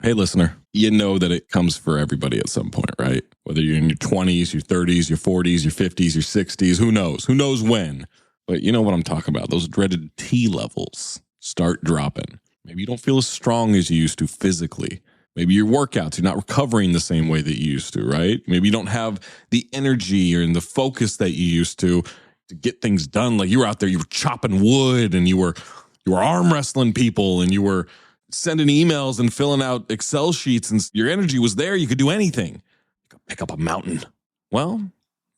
Hey, listener, you know that it comes for everybody at some point, right? Whether you're in your 20s, your 30s, your 40s, your 50s, your 60s, who knows? Who knows when? But you know what I'm talking about. Those dreaded T levels start dropping. Maybe you don't feel as strong as you used to physically. Maybe your workouts, you're not recovering the same way that you used to, right? Maybe you don't have the energy or the focus that you used to get things done. Like you were out there, you were chopping wood and you were arm wrestling people and you were sending emails and filling out Excel sheets and your energy was there. You could do anything. You could pick up a mountain. Well,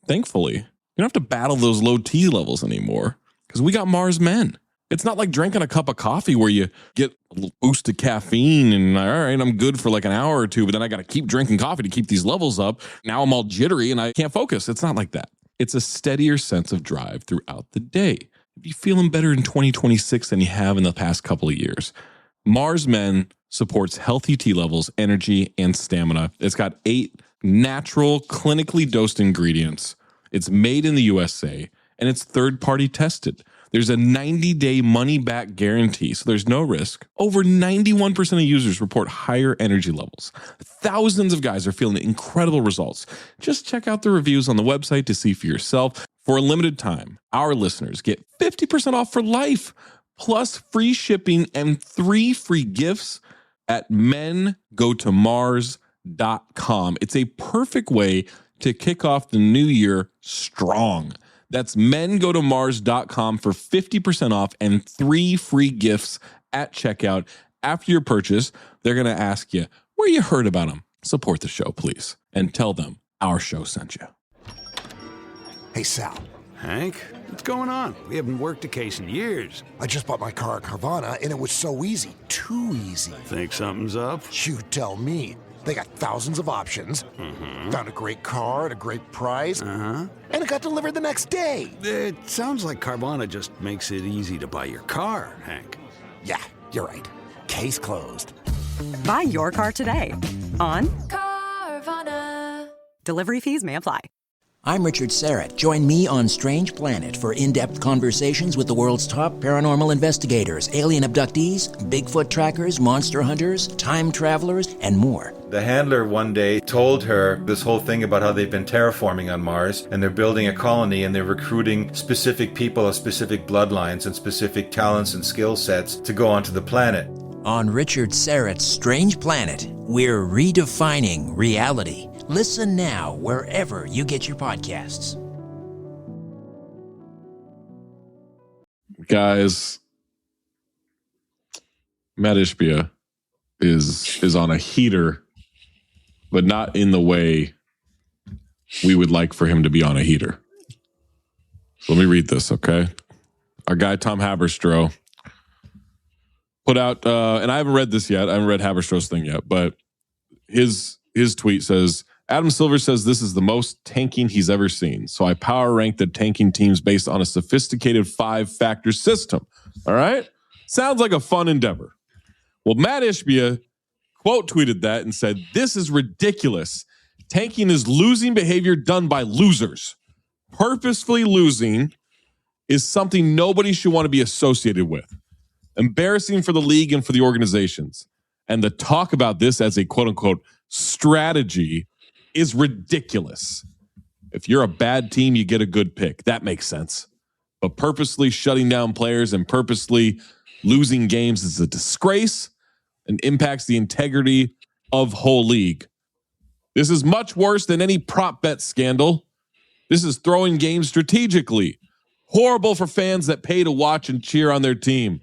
thankfully, you don't have to battle those low T levels anymore because we got Mars Men. It's not like drinking a cup of coffee where you get a little boost of caffeine and all right, I'm good for like an hour or two, but then I got to keep drinking coffee to keep these levels up. Now I'm all jittery and I can't focus. It's not like that. It's a steadier sense of drive throughout the day. You'll be feeling better in 2026 than you have in the past couple of years. Mars Men supports healthy T levels, energy, and stamina. It's got 8 natural, clinically dosed ingredients. It's made in the USA, and it's third-party tested. There's a 90-day money-back guarantee, so there's no risk. Over 91% of users report higher energy levels. Thousands of guys are feeling incredible results. Just check out the reviews on the website to see for yourself. For a limited time, our listeners get 50% off for life, plus free shipping and 3 free gifts at mengotomars.com. It's a perfect way to kick off the new year strong. That's mengotomars.com for 50% off and 3 free gifts at checkout. After your purchase, they're going to ask you where you heard about them. Support the show, please, and tell them our show sent you. Hey, Sal. Hank, what's going on? We haven't worked a case in years. I just bought my car at Carvana, and it was so easy. Too easy. Think something's up? You tell me. They got thousands of options. Found a great car at a great price. And it got delivered the next day. It sounds like Carvana just makes it easy to buy your car, Hank. Yeah, you're right. Case closed. Buy your car today on Carvana. Delivery fees may apply. I'm Richard Serrett. Join me on Strange Planet for in-depth conversations with the world's top paranormal investigators, alien abductees, Bigfoot trackers, monster hunters, time travelers, and more. The handler one day told her this whole thing about how they've been terraforming on Mars and they're building a colony and they're recruiting specific people of specific bloodlines and specific talents and skill sets to go onto the planet. On Richard Serrett's Strange Planet, we're redefining reality. Listen now wherever you get your podcasts. Guys, Mat Ishbia is on a heater, but not in the way we would like for him to be on a heater. So let me read this, okay? Our guy Tom Haberstroh put out, and I haven't read this yet. I haven't read Haberstroh's thing yet, but his tweet says, Adam Silver says this is the most tanking he's ever seen. So I power rank the tanking teams based on a sophisticated 5-factor system. All right? Sounds like a fun endeavor. Well, Mat Ishbia quote tweeted that and said, this is ridiculous. Tanking is losing behavior done by losers. Purposefully losing is something nobody should want to be associated with. Embarrassing for the league and for the organizations. And the talk about this as a quote unquote strategy is ridiculous. If you're a bad team, you get a good pick. That makes sense. But purposely shutting down players and purposely losing games is a disgrace and impacts the integrity of whole league. This is much worse than any prop bet scandal. This is throwing games strategically. Horrible for fans that pay to watch and cheer on their team.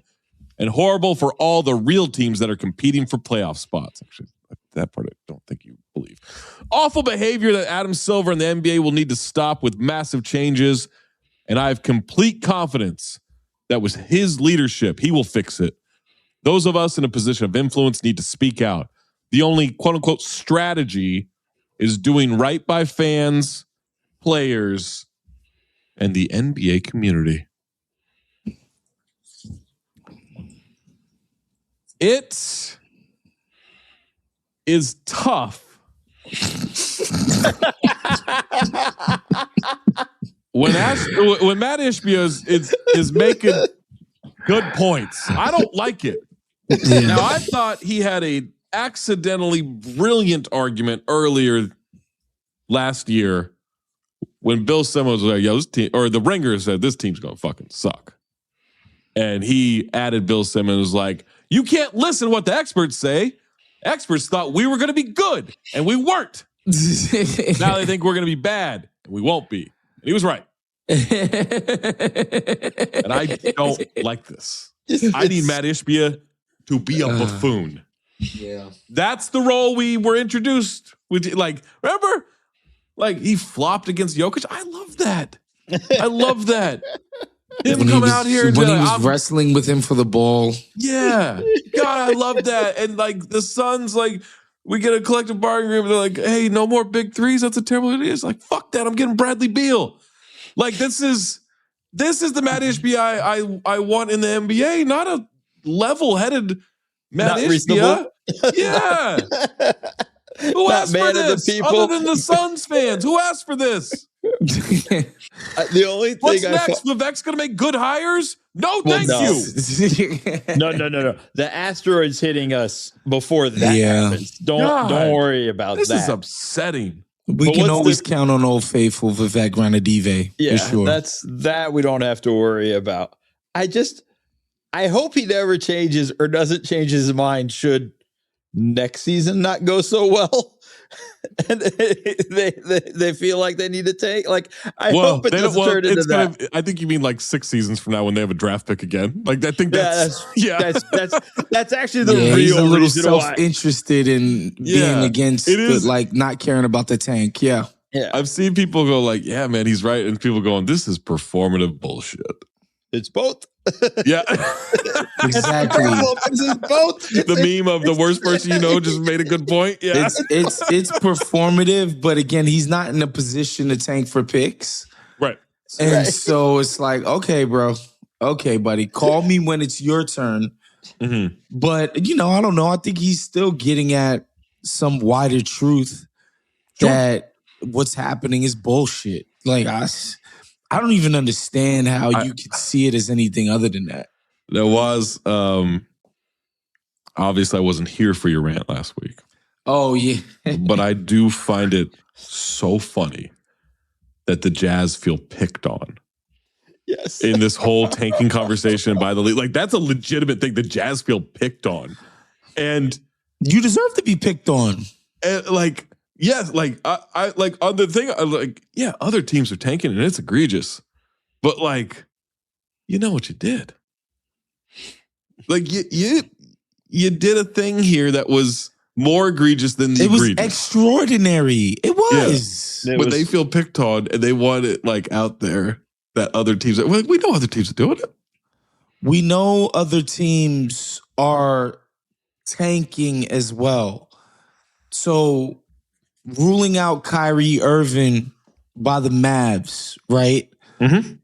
And horrible for all the real teams that are competing for playoff spots. Actually, that part I don't think you believe. Awful behavior that Adam Silver and the NBA will need to stop with massive changes. And I have complete confidence that with his leadership, he will fix it. Those of us in a position of influence need to speak out. The only quote unquote strategy is doing right by fans, players, and the NBA community. It is tough when Mat Ishbia is making good points. I don't like it. Now, I thought he had a accidentally brilliant argument earlier last year when Bill Simmons was like, yo, this team, or the Ringer said, this team's going to fucking suck. And he added Bill Simmons like, you can't listen to what the experts say. Experts thought we were going to be good, and we weren't. Now they think we're going to be bad, and we won't be. And he was right. And I don't like this. I need Mat Ishbia to be a buffoon. Yeah. That's the role we were introduced with. Like, remember? Like, he flopped against Jokic. I love that. I love that. Him coming out here and when he was wrestling with him for the ball. Yeah. God, I love that. And like the Suns, like, we get a collective bargaining agreement. They're like, hey, no more big threes. That's a terrible idea. It's like, fuck that. I'm getting Bradley Beal. Like, this is the Mat Ishbia I want in the NBA, not a level-headed Mat Ishbia. Yeah. Who asked for this? Other than the Suns fans. Who asked for this? The only thing What's next? Vivek's going to make good hires? No, thank you. No. The asteroid's hitting us before that happens. Don't worry about that. This is upsetting. We can always count on Old Faithful Vivek Ranadive. Yeah, for sure. that's that we don't have to worry about. I hope he never changes or doesn't change his mind should next season not go so well. And they feel like they need to take. Like, I hope it doesn't turn into that. I think you mean like 6 seasons from now when they have a draft pick again. Like, I think that's actually the real he's a little reason self-interested in being against like not caring about the tank. Yeah. I've seen people go like, yeah, man, he's right. And people going, this is performative bullshit. It's both. Yeah. Exactly. This is both. The meme of the worst person you know just made a good point. Yeah. It's performative, but again, he's not in a position to tank for picks. Right. And so it's like, okay, bro. Okay, buddy. Call me when it's your turn. Mm-hmm. But, I don't know. I think he's still getting at some wider truth that what's happening is bullshit. Like, I don't even understand how you could see it as anything other than that. There was, obviously I wasn't here for your rant last week. Oh, yeah. But I do find it so funny that the Jazz feel picked on. Yes. In this whole tanking conversation by the league. Like, that's a legitimate thing. The Jazz feel picked on. And you deserve to be picked on. And like, yes, like I like on the thing, like, yeah, other teams are tanking and it's egregious. But like, you know what you did. Like you did a thing here that was more egregious than the egregious. It was extraordinary. It was. Yeah. But they feel picked on and they want it like out there that other teams, well, we know other teams are doing it. We know other teams are tanking as well. So ruling out Kyrie Irving by the Mavs, right? Mm-hmm.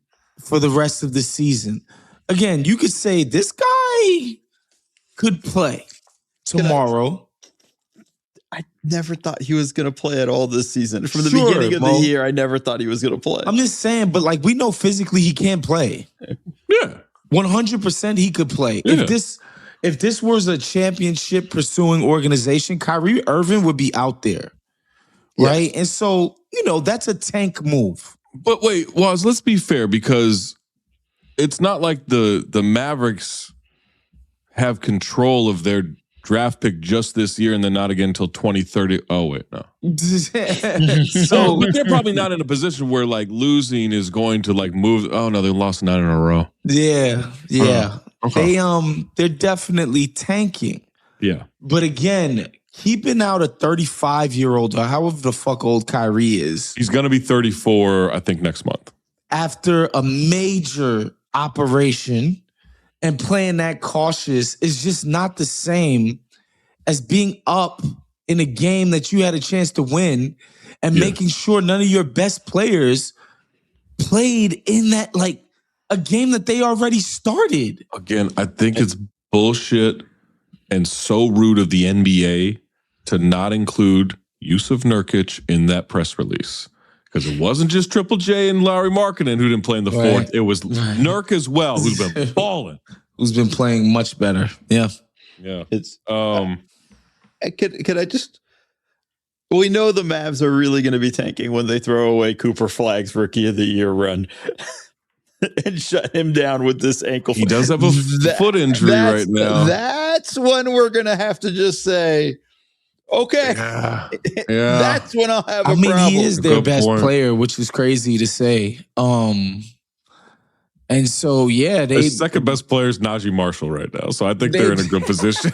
For the rest of the season. Again, you could say this guy could play tomorrow. I never thought he was going to play at all this season. From the beginning of the year, I never thought he was going to play. I'm just saying, but like we know physically he can't play. Yeah. 100% he could play. Yeah. If this was a championship pursuing organization, Kyrie Irving would be out there. Right? And so, that's a tank move. But wait, Waz, let's be fair, because it's not like the Mavericks have control of their draft pick just this year and then not again until 2030. Oh, wait, no. So, but they're probably not in a position where like losing is going to like move. Oh, no, they lost 9 in a row. Yeah. Okay. They're definitely tanking. Yeah. But again, keeping out a 35-year-old or however the fuck old Kyrie is. He's going to be 34, I think, next month. After a major operation and playing that cautious is just not the same as being up in a game that you had a chance to win and making sure none of your best players played in that, like, a game that they already started. Again, I think it's bullshit and so rude of the NBA to not include Yusuf Nurkic in that press release. Because it wasn't just Triple J and Larry Markkinen who didn't play in the fourth. It was Nurk as well, who's been balling. Who's been playing much better. Yeah. Yeah. It's Could I just? We know the Mavs are really going to be tanking when they throw away Cooper Flagg's Rookie of the Year run and shut him down with this ankle. He does have a foot injury right now. That's when we're going to have to just say, okay, that's when I'll have a problem. He is their best player, which is crazy to say. And so, their second best player is Najee Marshall right now. So I think they're in a good position.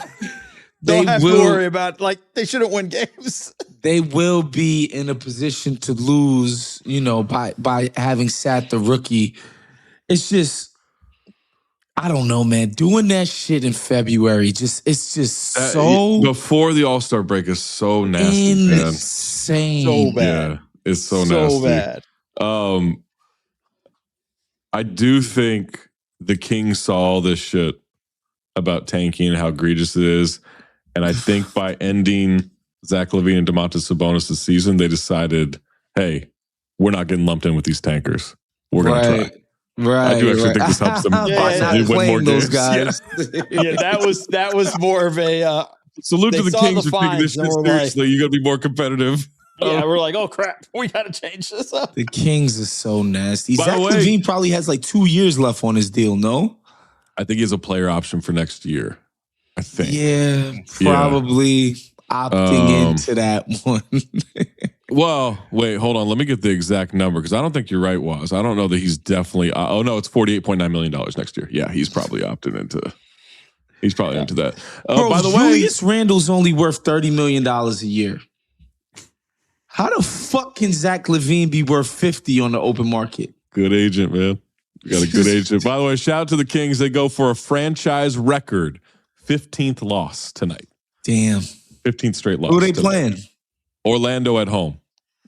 Don't have to worry about, they shouldn't win games. They will be in a position to lose, by having sat the rookie. It's just, I don't know, man. Doing that shit in February, it's just so... Before the All-Star break is so nasty, insane. Man. So bad. Yeah, it's so nasty. Bad. I do think the Kings saw all this shit about tanking and how egregious it is. And I think by ending Zach LaVine and Domantas Sabonis' season, they decided, hey, we're not getting lumped in with these tankers. We're going to try. Right. I do actually think this helps them win more games. Guys. That was more of a salute to the Kings for taking this shit seriously. You got to be more competitive. Yeah, we're like, oh crap, we got to change this up. The Kings are so nasty. Zach LaVine probably has 2 years left on his deal. No, I think he has a player option for next year. I think. Yeah, probably opting into that one. Well, wait, hold on. Let me get the exact number because I don't think you're right, Waz. I don't know that he's definitely. It's $48.9 million next year. Yeah, he's probably opting into. He's probably into that. Bro, by the way, Julius Randle's only worth $30 million a year. How the fuck can Zach LaVine be worth 50 on the open market? Good agent, man. You got a good agent. By the way, shout out to the Kings. They go for a franchise record 15th loss tonight. Damn. 15th straight loss. Who are they playing? Orlando at home.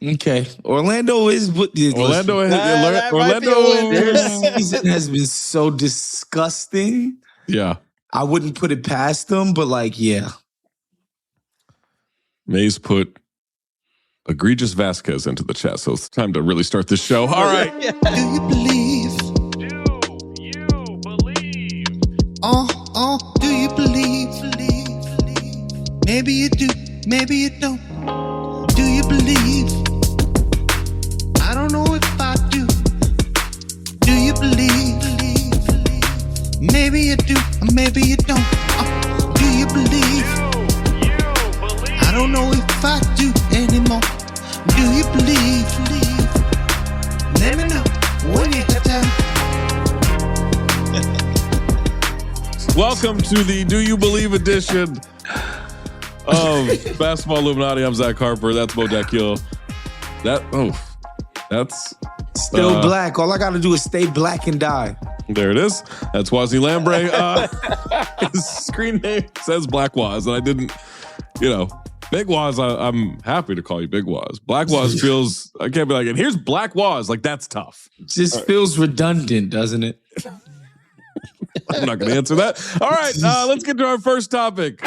Okay. Orlando is... Orlando their season has been so disgusting. Yeah. I wouldn't put it past them, but yeah. Mays put egregious Vasquez into the chat, so it's time to really start this show. All right. Do you believe? Do you believe? Maybe you do, maybe you don't. Do you believe? I don't know if I do. Do you believe? Maybe you do, or maybe you don't. Do you believe? I don't know if I do anymore. Do you believe? Let me know when you have time. Welcome to the Do You Believe edition of Basketball Illuminati. I'm Zach Harper. That's Mo Dakhil. That's still black. All I got to do is stay black and die. There it is. That's Wosny Lambre. His screen name says Black Waz, and I didn't, Big Waz, I'm happy to call you Big Waz. Black Waz feels, I can't be like, and here's Black Waz. That's tough. Just feels redundant, doesn't it? I'm not going to answer that. All right, let's get to our first topic.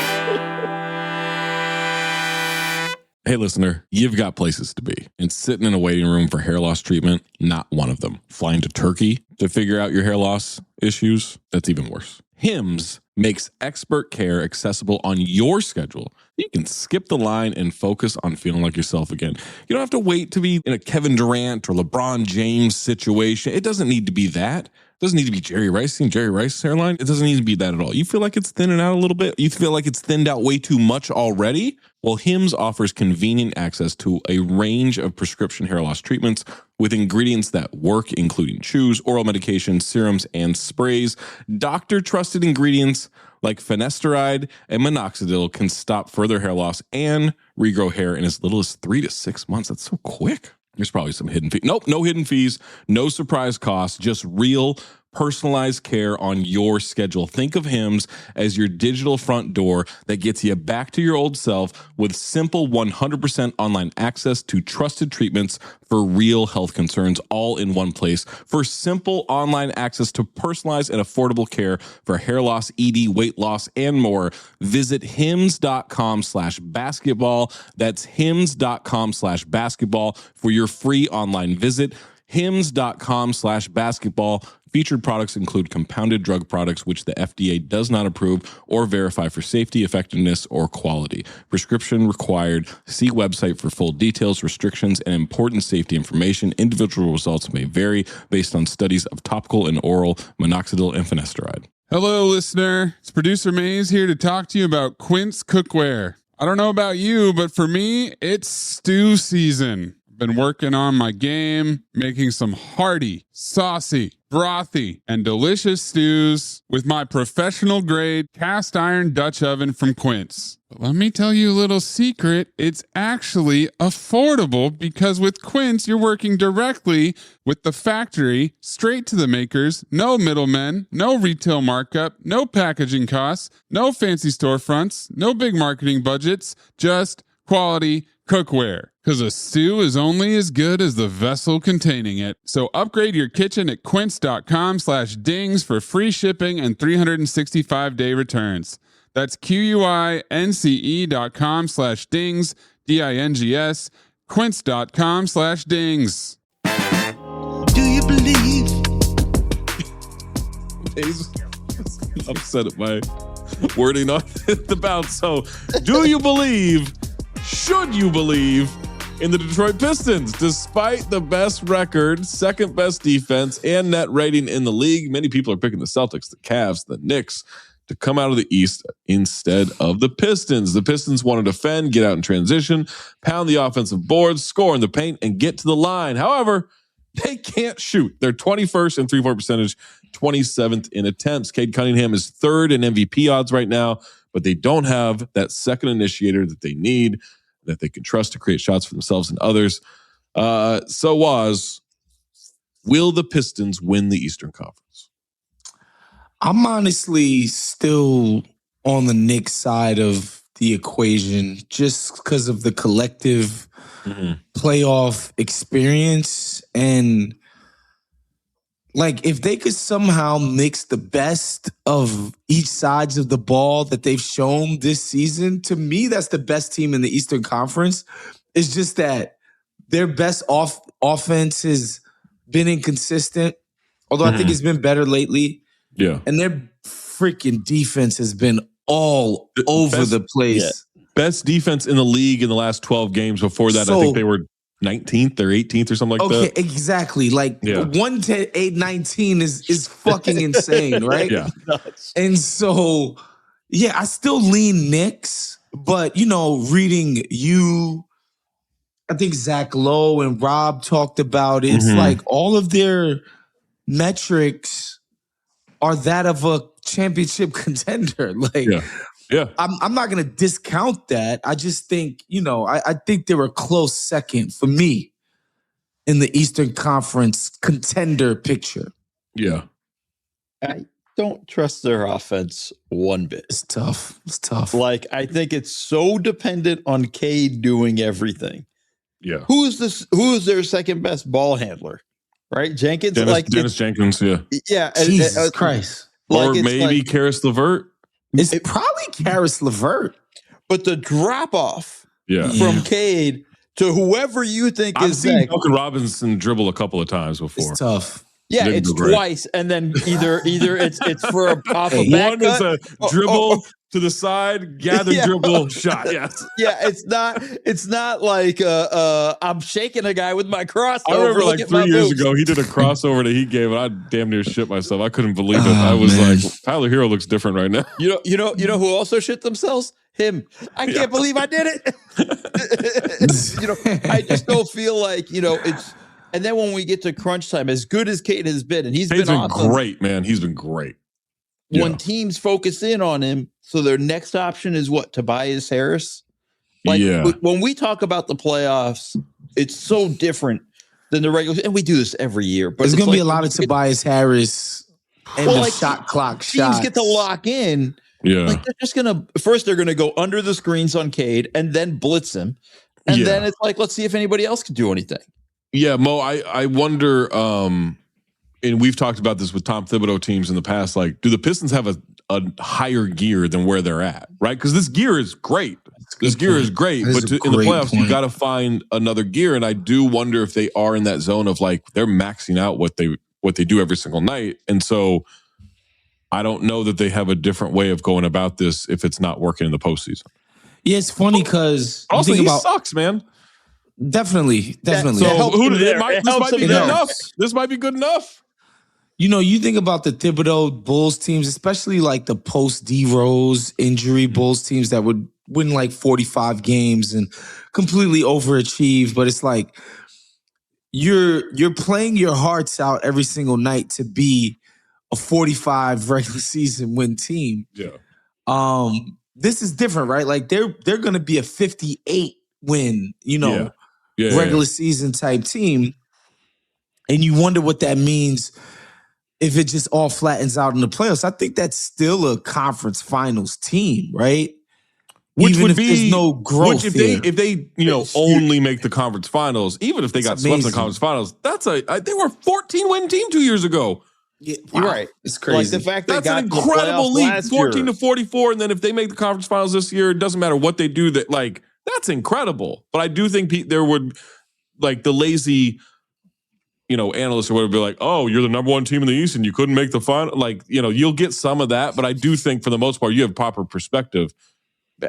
Hey, listener, you've got places to be. And sitting in a waiting room for hair loss treatment, not one of them. Flying to Turkey to figure out your hair loss issues, that's even worse. Hims makes expert care accessible on your schedule. You can skip the line and focus on feeling like yourself again. You don't have to wait to be in a Kevin Durant or LeBron James situation. It doesn't need to be that. It doesn't need to be Jerry Rice. Seen Jerry Rice's hairline? It doesn't need to be that at all. You feel like it's thinning out a little bit? You feel like it's thinned out way too much already? Well, Hims offers convenient access to a range of prescription hair loss treatments with ingredients that work, including chews, oral medications, serums, and sprays. Doctor-trusted ingredients like finasteride and minoxidil can stop further hair loss and regrow hair in as little as 3 to 6 months. That's so quick. There's probably some hidden fees. Nope, no hidden fees, no surprise costs, just real personalized care on your schedule. Think of Hims as your digital front door that gets you back to your old self with simple 100% online access to trusted treatments for real health concerns all in one place. For simple online access to personalized and affordable care for hair loss, ED, weight loss, and more, visit hims.com/basketball. That's hims.com/basketball for your free online visit. Hims.com/basketball Featured products include compounded drug products, which the FDA does not approve or verify for safety, effectiveness, or quality. Prescription required. See website for full details, restrictions, and important safety information. Individual results may vary based on studies of topical and oral minoxidil and finasteride. Hello, listener. It's producer Maze here to talk to you about Quince cookware. I don't know about you, but for me, it's stew season. Been working on my game, making some hearty, saucy, brothy, and delicious stews with my professional grade cast iron Dutch oven from Quince. But let me tell you a little secret. It's actually affordable because with Quince, you're working directly with the factory, straight to the makers, no middlemen, no retail markup, no packaging costs, no fancy storefronts, no big marketing budgets, just quality cookware. Because a stew is only as good as the vessel containing it. So upgrade your kitchen at quince.com/dings for free shipping and 365-day returns. That's QUINCE.com/dings, DINGS, quince.com/dings. Do you believe? He's upset at my wording on the bounce. So, do you believe, should you believe, in the Detroit Pistons? Despite the best record, second best defense, and net rating in the league, many people are picking the Celtics, the Cavs, the Knicks to come out of the East instead of the Pistons. The Pistons want to defend, get out in transition, pound the offensive boards, score in the paint, and get to the line. However, they can't shoot. They're 21st in three-point percentage, 27th in attempts. Cade Cunningham is third in MVP odds right now, but they don't have that second initiator that they need, that they can trust to create shots for themselves and others. Will the Pistons win the Eastern Conference? I'm honestly still on the Knicks side of the equation just because of the collective playoff experience. And like, if they could somehow mix the best of each sides of the ball that they've shown this season, to me, that's the best team in the Eastern Conference. It's just that their best offense has been inconsistent, although I think it's been better lately. Yeah. And their freaking defense has been all over the place. Yeah. Best defense in the league in the last 12 games. Before that, I think they were 19th or 18th or something like that. Okay, exactly. Like 1-8-19 is fucking insane, right? Yeah. And so, yeah, I still lean Knicks, but reading you, I think Zach Lowe and Rob talked about it. It's like all of their metrics are that of a championship contender. Like, yeah. I'm not going to discount that. I just think, I think they're a close second for me in the Eastern Conference contender picture. Yeah. I don't trust their offense one bit. It's tough. Like, I think it's so dependent on Cade doing everything. Yeah. Who's their second best ball handler? Right? Jenkins? Dennis Jenkins, yeah. Yeah. Jesus Christ. Or maybe Karis LeVert. It's probably Karis LeVert. But the drop-off from from Cade to whoever you think I've is seen next. Duncan Robinson dribble a couple of times before. It's tough. Yeah, it's twice, and then either it's for a off a back one is a dribble to the side, gather dribble shot. Yes. Yeah, it's not like I'm shaking a guy with my crossover. I remember like 3 years ago, he did a crossover that he gave, and I damn near shit myself. I couldn't believe it. I was like, Tyler Hero looks different right now. You know who also shit themselves? Him. I can't believe I did it. I just don't feel like it's. And then when we get to crunch time, as good as Cade has been, and he's been awesome, great, man. He's been great. When teams focus in on him, so their next option is what? Tobias Harris? When we talk about the playoffs, it's so different than the regular, and we do this every year. But there's going to be a lot of Tobias Harris and the shot clock shots. Teams get to lock in. Yeah. Like they're just going to, first they're going to go under the screens on Cade and then blitz him. And then it's like, let's see if anybody else can do anything. Yeah, Mo, I wonder, and we've talked about this with Tom Thibodeau teams in the past, like, do the Pistons have a higher gear than where they're at, right? Because this gear is great. This gear is great, but in the playoffs, you got to find another gear. And I do wonder if they are in that zone of like, they're maxing out what they what they do every single night. And so I don't know that they have a different way of going about this if it's not working in the postseason. Yeah, it's funny because also he sucks, man. Definitely. So this might be good enough. This might be good enough. You know, you think about the Thibodeau Bulls teams, especially like the post D-Rose injury Bulls teams that would win like 45 games and completely overachieve. But it's like you're playing your hearts out every single night to be a 45 regular season win team. Yeah. This is different, right? Like they're going to be a 58 win, regular season type team. And you wonder what that means if it just all flattens out in the playoffs. I think that's still a conference finals team, right? Which even would if be there's no growth. If they only make the conference finals, even if they got swept in the conference finals, they were a 14-win team 2 years ago. Yeah, wow. You're right. It's crazy. Like the fact that's an incredible league, 14-44, and then if they make the conference finals this year, it doesn't matter what they do. That's incredible. But I do think there would the lazy, analysts or whatever be like, oh, you're the number one team in the East and you couldn't make the final. You'll get some of that, but I do think for the most part you have proper perspective.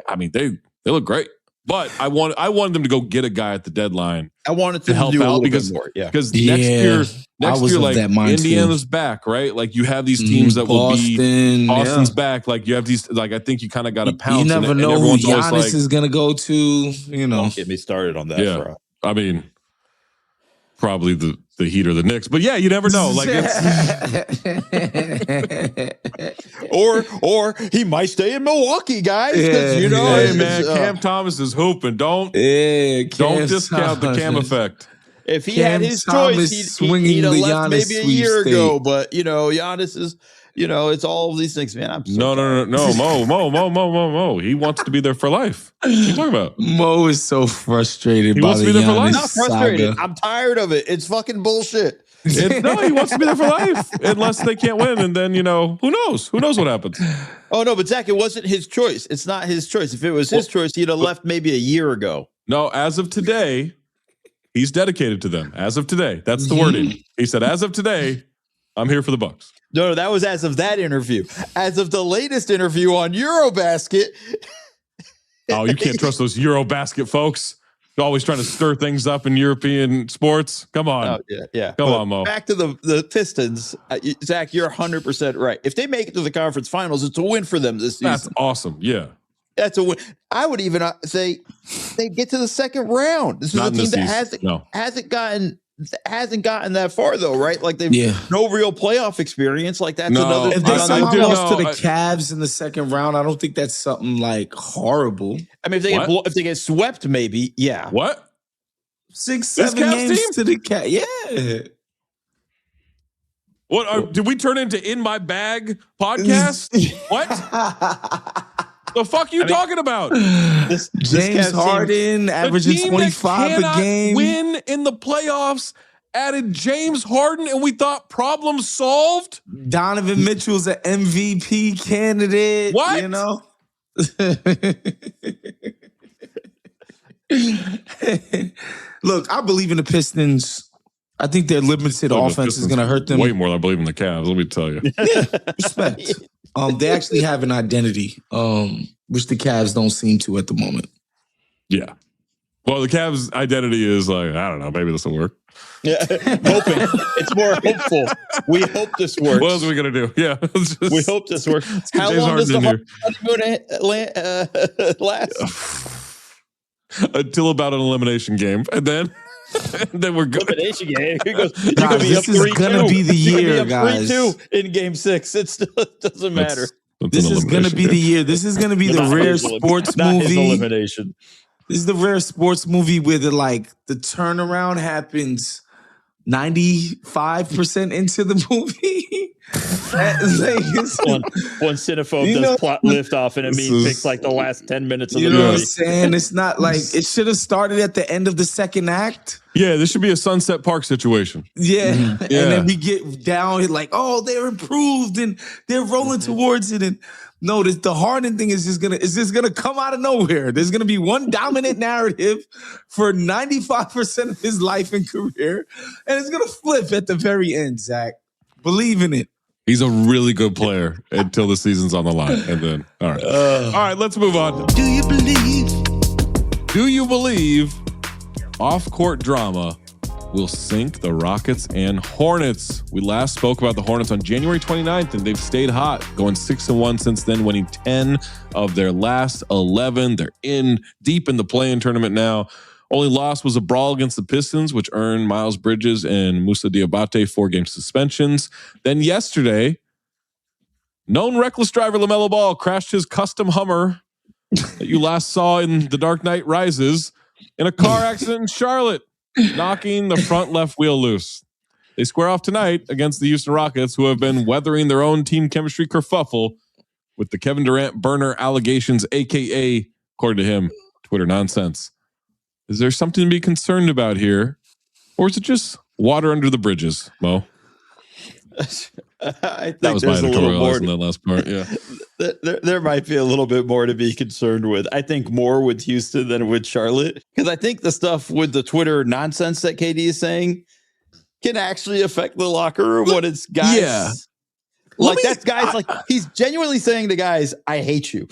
I mean, they look great. But I wanted them to go get a guy at the deadline. I wanted to help do out because next year, Indiana's back, right? Like you have these teams that will be Boston's back. Like you have these. Like I think you kind of got to pounce. You never know who Giannis is going to go to. Don't get me started on that. Yeah, I mean, probably the Heat or the Knicks, but yeah, you never know. Like or he might stay in Milwaukee, guys. Hey man, Cam Thomas is hooping. Don't discount the Cam effect. If he had his choice, he'd have left maybe a year ago. But Giannis is. It's all of these things, man. I'm so Mo. He wants to be there for life. What are you talking about? Mo is so frustrated. He wants to be there for life. Not frustrated. I'm tired of it. It's fucking bullshit. No, he wants to be there for life unless they can't win, and then who knows? Who knows what happens? Oh no, but Zach, it wasn't his choice. It's not his choice. If it was his choice, he'd have left maybe a year ago. No, as of today, he's dedicated to them. As of today, that's the wording. He said, "As of today, I'm here for the Bucks." No, that was as of that interview. As of the latest interview on Eurobasket. Oh, you can't trust those Eurobasket folks. They're always trying to stir things up in European sports. Come on. Oh, yeah. Come on, Mo. Back to the Pistons. Zach, you're 100% right. If they make it to the conference finals, it's a win for them this season. That's awesome. Yeah. That's a win. I would even say they get to the second round. This is a team that hasn't gotten that far though, right? Like they've no real playoff experience. Like that's another. If they somehow lost to the Cavs in the second round, I don't think that's something like horrible. I mean, if they get swept, maybe What? 6-7 games to the Cavs, yeah. What did we turn into In My Bag podcast? What? The fuck you talking about? James Harden averaging 25 a game. Win in the playoffs. Added James Harden, and we thought problem solved. Donovan Mitchell's an MVP candidate. What? Look, I believe in the Pistons. I think their limited offense is going to hurt them way more than I believe in the Cavs. Let me tell you. Respect. They actually have an identity, which the Cavs don't seem to at the moment. Yeah. Well, the Cavs' identity is like, I don't know, maybe this will work. Yeah, hoping. It's more hopeful. We hope this works. What else are we going to do? Yeah. We hope this works. How long does the honeymoon last? Until about an elimination game. And then we're good. Elimination game. This is going to be the year, guys. 3-2 in game 6. It still doesn't matter. This is going to be the year. This is going to be the rare sports movie. Elimination. This is the rare sports movie where the turnaround happens 95% into the movie. One cinephobe does plot lift off and picks the last 10 minutes of the movie. You know what I'm saying? It's not like it should have started at the end of the second act. Yeah, this should be a Sunset Park situation. Yeah. Mm-hmm. And then we get down like, oh, they're improved and they're rolling towards it. And No, the Harden thing is just gonna come out of nowhere. There's gonna be one dominant narrative for 95% of his life and career, and it's gonna flip at the very end. Zach, believe in it. He's a really good player until the season's on the line, and then all right, let's move on. Do you believe? Do you believe off-court drama will sink the Rockets and Hornets? We last spoke about the Hornets on January 29th, and they've stayed hot, going 6-1 since then, winning 10 of their last 11. They're deep in the play-in tournament now. Only loss was a brawl against the Pistons, which earned Miles Bridges and Moussa Diabate 4-game suspensions. Then yesterday, known reckless driver LaMelo Ball crashed his custom Hummer that you last saw in The Dark Knight Rises in a car accident in Charlotte, knocking the front left wheel loose. They square off tonight against the Houston Rockets, who have been weathering their own team chemistry kerfuffle with the Kevin Durant burner allegations, a.k.a., according to him, Twitter nonsense. Is there something to be concerned about here? Or is it just water under the bridges, Mo? I think that was my editorial in that last part. Yeah, there might be a little bit more to be concerned with. I think more with Houston than with Charlotte, because I think the stuff with the Twitter nonsense that KD is saying can actually affect the locker room when it's guys. Yeah. He's genuinely saying to guys, I hate you.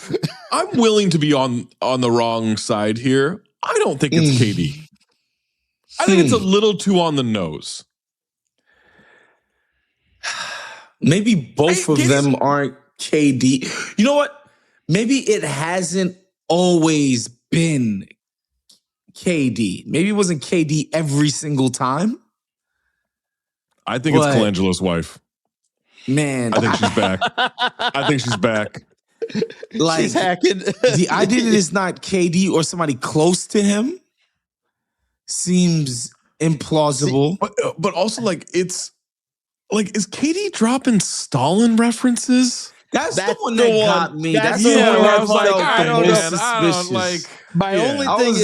I'm willing to be on the wrong side here. I don't think it's KD. I think it's a little too on the nose. Maybe both of them aren't KD. You know what? Maybe it hasn't always been KD. Maybe it wasn't KD every single time. I think it's Colangelo's wife. Man. I think she's back. I think she's back. Like, she's hacking. The idea that it's not KD or somebody close to him seems implausible. But also, is KD dropping Stalin references? That's the one that got me. That's the one where I was like, I don't know. My only thing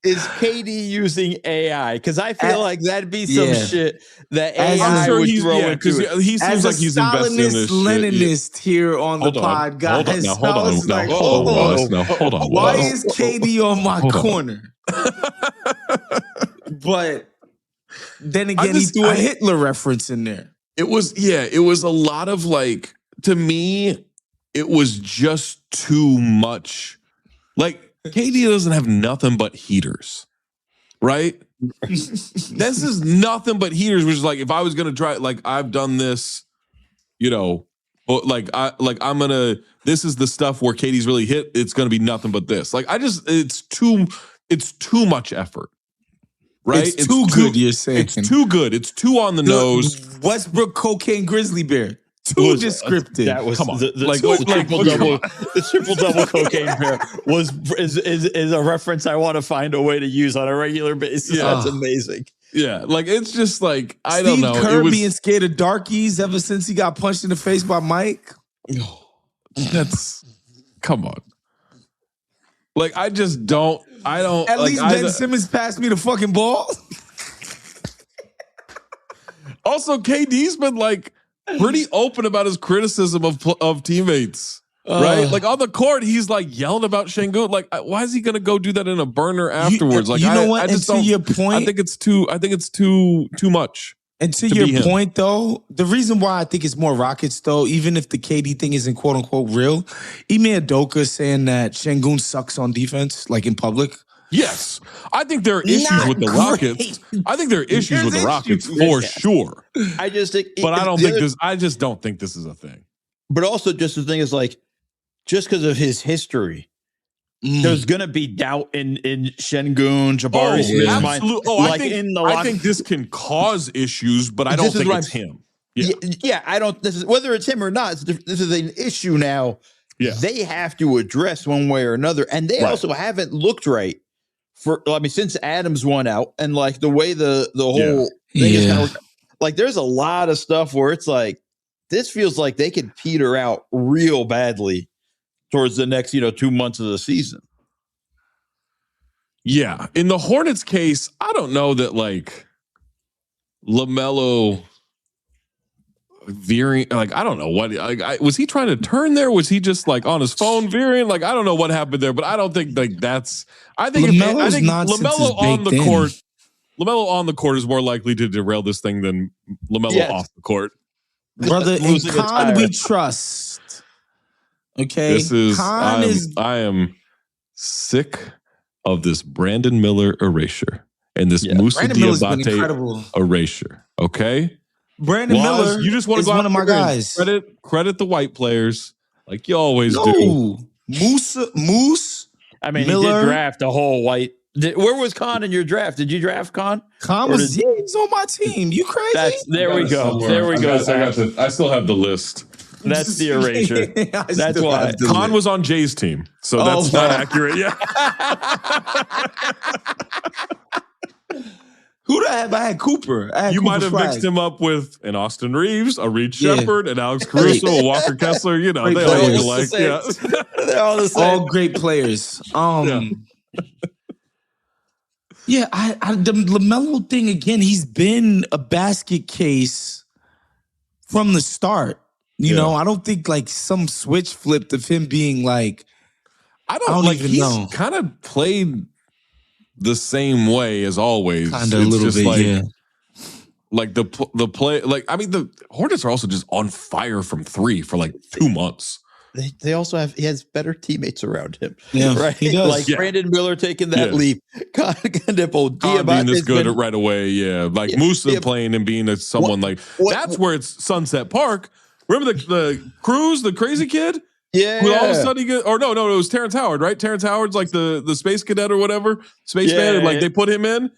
is KD using AI? Because I feel like that'd be some shit that AI would throw into it. He seems like he's invested in this Leninist here on the pod, guys. Hold on. Why is KD on my corner? But then again, he threw a Hitler reference in there. It was a lot of to me, it was just too much. KD doesn't have nothing but heaters, right? This is nothing but heaters, which is if I was going to try, I've done this, this is the stuff where KD's really hit. It's going to be nothing but this. It's too much effort. Right? It's too good, you're saying. It's too good. It's too on the nose. Westbrook cocaine grizzly bear. Too descriptive. That was come on. The triple double cocaine bear is a reference I want to find a way to use on a regular basis. Yeah. That's amazing. Yeah, it's just I don't know. Steve Kerr being scared of darkies ever since he got punched in the face by Mike. That's come on. I just don't. I don't. At least Ben Simmons passed me the fucking ball. Also, KD's been pretty open about his criticism of teammates, right? On the court, he's yelling about Şengün. Why is he gonna go do that in a burner afterwards? You know what? I just and to your point, I think it's too much. And to your point, though, the reason why I think it's more Rockets, though, even if the KD thing isn't quote unquote real, Ime Udoka saying that Şengün sucks on defense, in public. Yes, I think there are issues with the Rockets. I think there are issues with the Rockets for sure. I just think, but I don't think this. I just don't think this is a thing. But also, just the thing is, just because of his history, there's gonna be doubt in Şengün, Jabari Smith's mind. I think this can cause issues, but I don't think it's him. Yeah, I don't. Whether it's him or not, this is an issue now. Yeah, they have to address one way or another, and they also haven't looked right. Since Adams won out, and the way the whole thing is kind of there's a lot of stuff where it's this feels like they could peter out real badly towards the next 2 months of the season. Yeah, in the Hornets case, I don't know that LaMelo. veering. Like, I don't know what. Like, was he trying to turn there? Was he just like on his phone veering? Like, I don't know what happened there, but I don't think like that's. I think LaMelo on the court. LaMelo on the court is more likely to derail this thing than LaMelo off the court. Brother, in Khan we trust. Okay, this is. I am sick of this Brandon Miller erasure and this Moussa Diabate erasure. Okay, Brandon Miller, you just want to go one of my guys. Credit the white players like you always do. Moose. I mean, Miller. He did draft a whole white. Where was Khan in your draft? Did you draft Khan? Khan was he's on my team. You crazy? There we go. There we go. I still have the list. That's the erasure. That's why Khan was on Jay's team, so that's not accurate. Yeah. Who did I have? I had Cooper. You might have mixed him up with an Austin Reeves, a Reed Shepard, an Alex Caruso, a Walker Kessler. You know, they all look alike. Yeah. They're all the same. All great players. Yeah, the LaMelo thing again. He's been a basket case from the start. You know, I don't think like some switch flipped of him being like. I don't even know. Kind of played the same way as always. Kind of a little bit, like, like the play. Like, I mean, the Hornets are also just on fire from three for like 2 months. They also have, he has better teammates around him. Yeah, right. He does. Like Brandon Miller taking that leap. Khan being this good right away. Yeah. Like Moussa playing and being someone that's where it's Sunset Park. Remember the Cruz, the crazy kid? Yeah. Who all of a sudden it was Terrence Howard, right? Terrence Howard's like the space cadet or whatever. Spaceman. And like they put him in.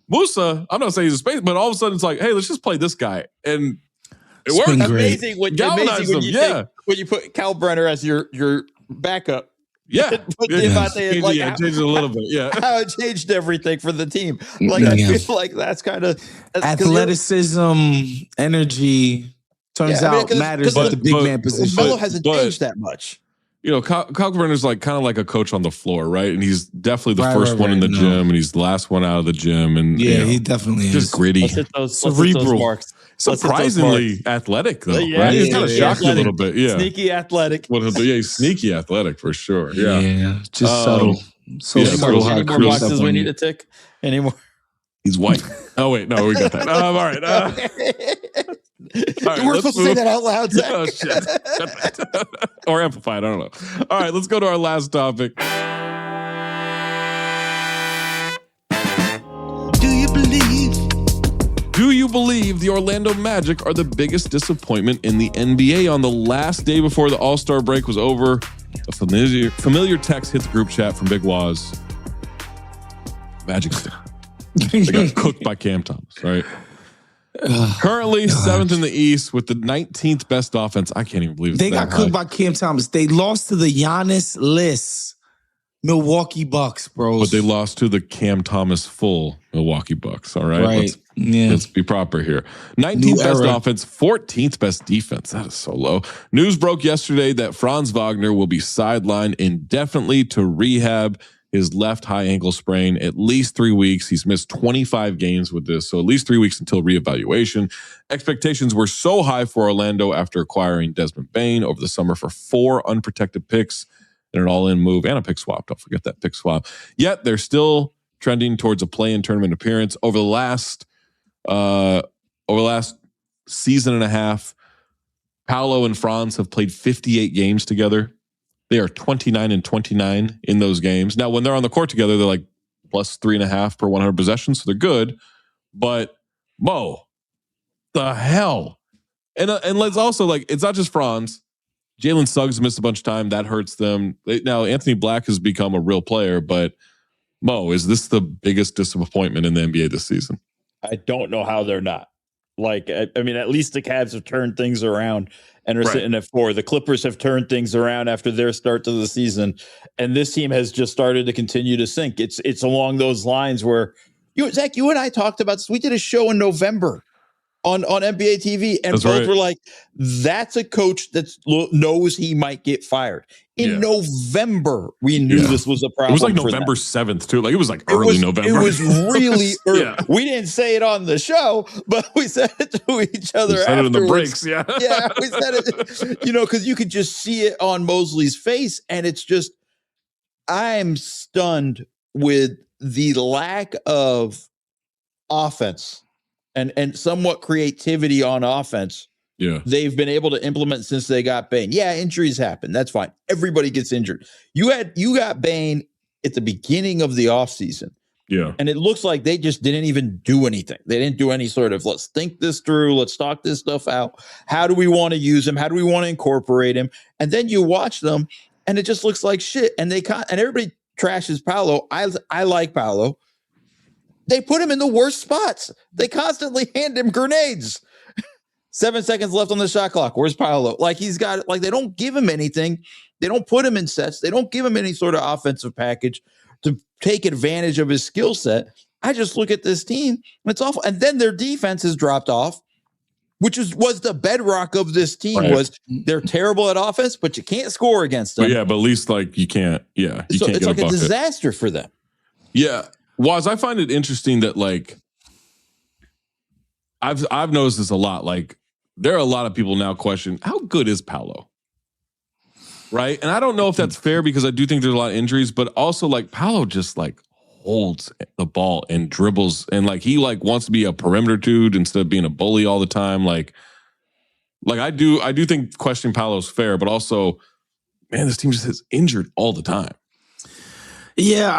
Moussa, I'm not saying he's a space, but all of a sudden it's like, hey, let's just play this guy. And it worked. Amazing when you put Cal Brenner as your backup. Yeah. It changed a little bit. Yeah. How it changed everything for the team. Like I feel like that's kind of athleticism, energy turns out matters at the big man position. Melo hasn't changed that much. You know, Kyle Brenner's like kind of like a coach on the floor, right? And he's definitely the first one in the gym, and he's the last one out of the gym. And he definitely just gritty, cerebral. Surprisingly athletic, though. Right? He's kind of shocked a little bit. Yeah, sneaky athletic. He's sneaky athletic for sure. Yeah, just subtle. So subtle. Any more boxes we need to tick anymore? He's white. Oh wait, no, we got that. All right. All right, we're supposed to say that out loud, Zach. Oh shit! Or amplified. I don't know. All right, let's go to our last topic. Do you believe the Orlando Magic are the biggest disappointment in the NBA? On the last day before the All-Star break was over, a familiar text hit the group chat from Big Waz. Magic stink. They got cooked by Cam Thomas, right? Currently 7th in the East with the 19th best offense. I can't even believe it. They got cooked by Cam Thomas. They lost to the Giannis-less Milwaukee Bucks, bro. But they lost to the Cam Thomas full Milwaukee Bucks, all right? Let's be proper here. 19th best offense, 14th best defense. That is so low. News broke yesterday that Franz Wagner will be sidelined indefinitely to rehab his left high ankle sprain, at least 3 weeks. He's missed 25 games with this, so at least 3 weeks until reevaluation. Expectations were so high for Orlando after acquiring Desmond Bane over the summer for 4 unprotected picks and an all-in move and a pick swap. Don't forget that pick swap. Yet they're still trending towards a play-in tournament appearance. Over the last season and a half, Paolo and Franz have played 58 games together. They are 29-29 in those games. Now, when they're on the court together, they're like plus 3.5 per 100 possessions, so they're good. But Mo, the hell, and let's also it's not just Franz. Jalen Suggs missed a bunch of time. That hurts them. Now, Anthony Black has become a real player, but Mo, is this the biggest disappointment in the NBA this season? I don't know how they're not. I mean, at least the Cavs have turned things around and are sitting at 4. The Clippers have turned things around after their start to the season, and this team has just started to continue to sink. It's along those lines where Zach, you and I talked about this. We did a show in November on NBA TV, and That's both right. were like, "That's a coach that knows he might get fired." In November, we knew this was a problem. It was like for November them. 7th too. Like it was like early November. It was really early. Yeah. We didn't say it on the show, but we said it to each other. We said it in the afterwards. breaks. Yeah, yeah, we said it. Because you could just see it on Mosley's face, and it's just, I'm stunned with the lack of offense and somewhat creativity on offense. Yeah, they've been able to implement since they got Bane. Yeah, injuries happen. That's fine. Everybody gets injured. You got Bane at the beginning of the offseason. Yeah. And it looks like they just didn't even do anything. They didn't do any sort of, let's think this through. Let's talk this stuff out. How do we want to use him? How do we want to incorporate him? And then you watch them and it just looks like shit. And and everybody trashes Paolo. I like Paolo. They put him in the worst spots. They constantly hand him grenades. 7 seconds left on the shot clock. Where's Paolo? Like they don't give him anything. They don't put him in sets. They don't give him any sort of offensive package to take advantage of his skill set. I just look at this team and it's awful. And then their defense has dropped off, which was the bedrock of this team. Right. Was they're terrible at offense, but you can't score against them. But at least like you can't. Yeah, you can't. It's get like a bucket. disaster for them. Yeah, Waz, I find it interesting that like I've noticed this a lot. Like there are a lot of people now question how good is Paolo, right? And I don't know if that's fair because I do think there's a lot of injuries, but also like Paolo just like holds the ball and dribbles and like he like wants to be a perimeter dude instead of being a bully all the time. Like I do think questioning Paolo's fair, but also, man, this team just is injured all the time. Yeah,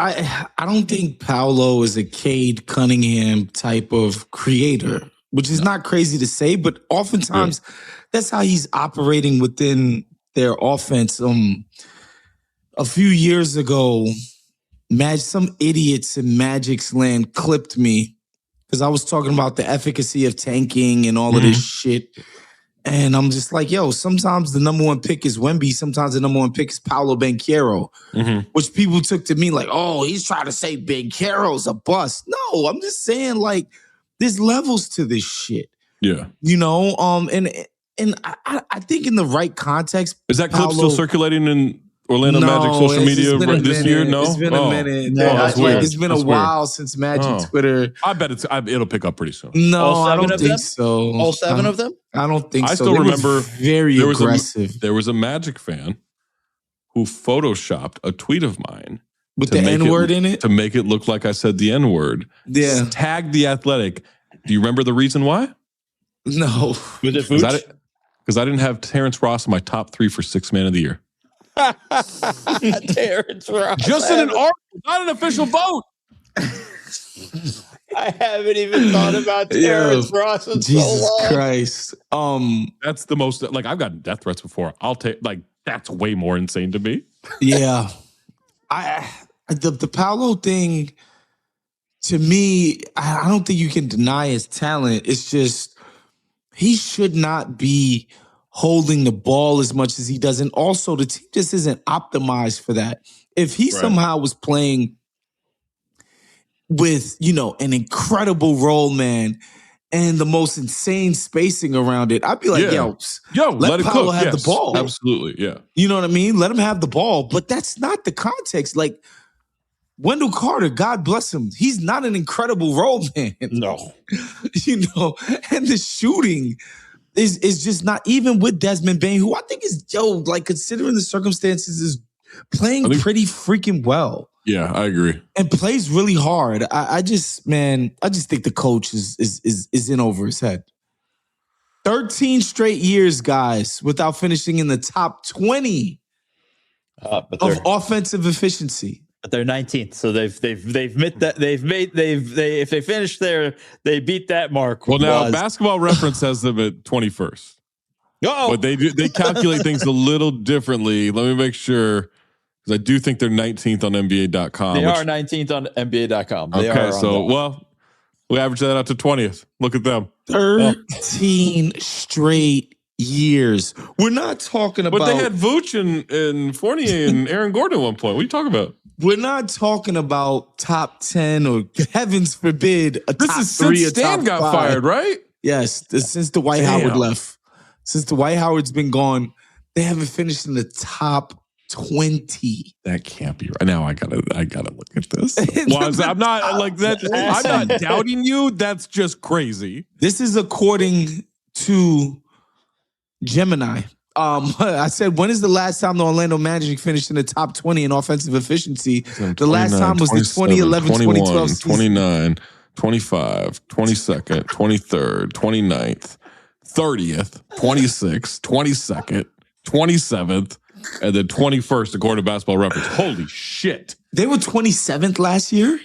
I don't think Paolo is a Cade Cunningham type of creator, which is not crazy to say, but oftentimes that's how he's operating within their offense. A few years ago, some idiots in Magic's land clipped me because I was talking about the efficacy of tanking and all of this shit. And I'm just like, yo, sometimes the number one pick is Wemby. Sometimes the number one pick is Paolo Banchero, which people took to me like, oh, he's trying to say Banchero's a bust. No, I'm just saying like there's levels to this shit. Yeah. And I think in the right context. Is that clip still circulating in Orlando Magic social media this year? No? It's been a minute. It's been a while since Magic Twitter. I bet it'll pick up pretty soon. No, I don't think so. All seven of them? I don't think so. I still remember very aggressive. There was a Magic fan who photoshopped a tweet of mine with the N-word in it to make it look like I said the N-word. Yeah. Tagged The Athletic. Do you remember the reason why? No. Was it Vooch? Because I didn't have Terrence Ross in my top 3 for 6th man of the year. Terrence Ross. Just in an article, not an official vote. I haven't even thought about Terrence Ross in Jesus so long. Christ. That's the most, like, I've gotten death threats before. I'll take, like, that's way more insane to me. Yeah. The Paolo thing, to me, I don't think you can deny his talent. It's just, he should not be holding the ball as much as he does. And also, the team just isn't optimized for that. If he somehow was playing with, an incredible role man and the most insane spacing around it, I'd be like, yo, let Paolo have the ball. Absolutely, yeah. You know what I mean? Let him have the ball. But that's not the context. Like, Wendell Carter, God bless him, he's not an incredible role man. No. And the shooting is just not, even with Desmond Bane, who I think is, considering the circumstances, is playing pretty freaking well. Yeah, I agree. And plays really hard. I just think the coach is in over his head. 13 straight years, guys, without finishing in the top 20 of offensive efficiency. But they're 19th, so they've met that if they finish there, they beat that mark. Well, now Basketball Reference has them at 21st. Oh, but they calculate things a little differently. Let me make sure, because I do think they're 19th on NBA.com. They are 19th on NBA.com. We average that out to 20th. Look at them. 13 straight years. We're not talking about. But they had Vooch and Fournier and Aaron Gordon at one point. What are you talking about? We're not talking about top 10 or, heavens forbid, a this top is 3 since or top Stan got 5. fired, right? Yes, since Dwight Howard left. Since Dwight Howard's been gone, they haven't finished in the top 20. That can't be right. Now I gotta look at this. I'm not like that. I'm not doubting you. That's just crazy. This is according to Gemini. I said, when is the last time the Orlando Magic finished in the top 20 in offensive efficiency? The last time was the 2011, 2012 season. 29, 25, 22nd, 23rd, 29th, 30th, 26th, 22nd, 27th, and then 21st according to Basketball Reference. Holy shit. They were 27th last year?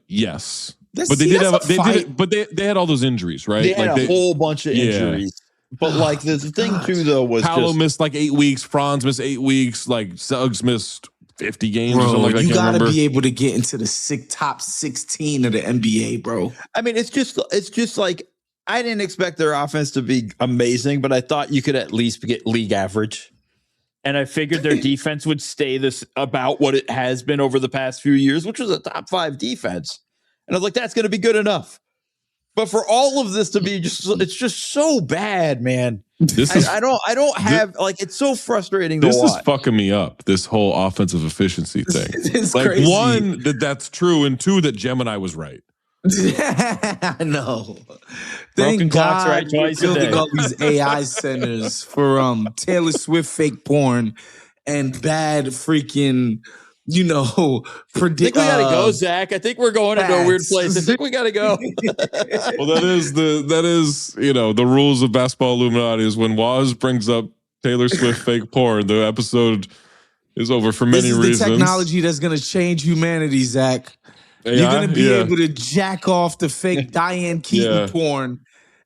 Yes. But they had all those injuries, right? They had a whole bunch of injuries. But like the thing too, though, was Paolo missed like 8 weeks. Franz missed 8 weeks. Like Suggs missed 50 games or something like that. You got to be able to get into the top 16 of the NBA, bro. I mean, it's just like, I didn't expect their offense to be amazing, but I thought you could at least get league average. And I figured their defense would stay about what it has been over the past few years, which was a top 5 defense. And I was like, that's going to be good enough. But for all of this to be it's just so bad, man. I don't have like, it's so frustrating to watch. This is fucking me up. This whole offensive efficiency thing. It's like crazy. One, that's true, and two, that Gemini was right. I know. Broken clocks right twice a day. Building all these AI centers for Taylor Swift fake porn and bad freaking, predict. I think we gotta go, Zach. I think we're going into a weird place. I think we gotta go. Well, that is the rules of Basketball Illuminati is when Waz brings up Taylor Swift fake porn, the episode is over for many reasons. This is the technology that's gonna change humanity, Zach. AI? You're gonna be able to jack off the fake Diane Keaton porn,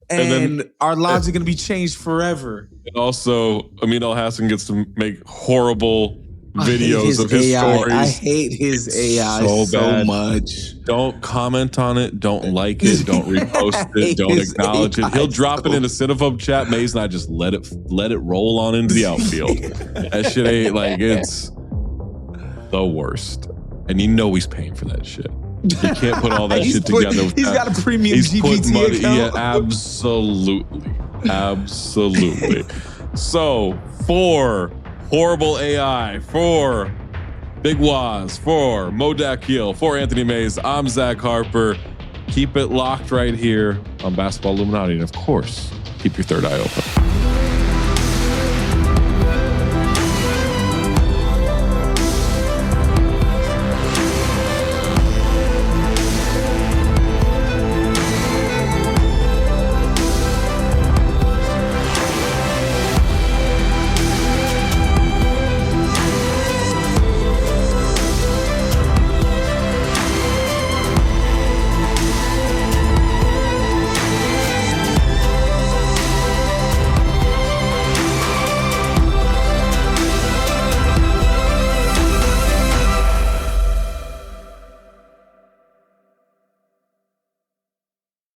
and our lives are gonna be changed forever. And also, Amin Al-Hassan gets to make horrible videos of his AI. stories. I hate his AI so much. Don't comment on it. Don't like it. Don't repost it. Don't acknowledge it. He'll drop it in a Cinephobe chat. Maze and I just let it roll on into the outfield. That shit ain't like, it's the worst. And he's paying for that shit. He can't put all that shit together. He's got a premium GPT account. Yeah, absolutely. Absolutely. So, for Horrible AI, for Big Waz, for Mo Dakhil, for Anthony Mays, I'm Zach Harper. Keep it locked right here on Basketball Illuminati. And of course, keep your third eye open.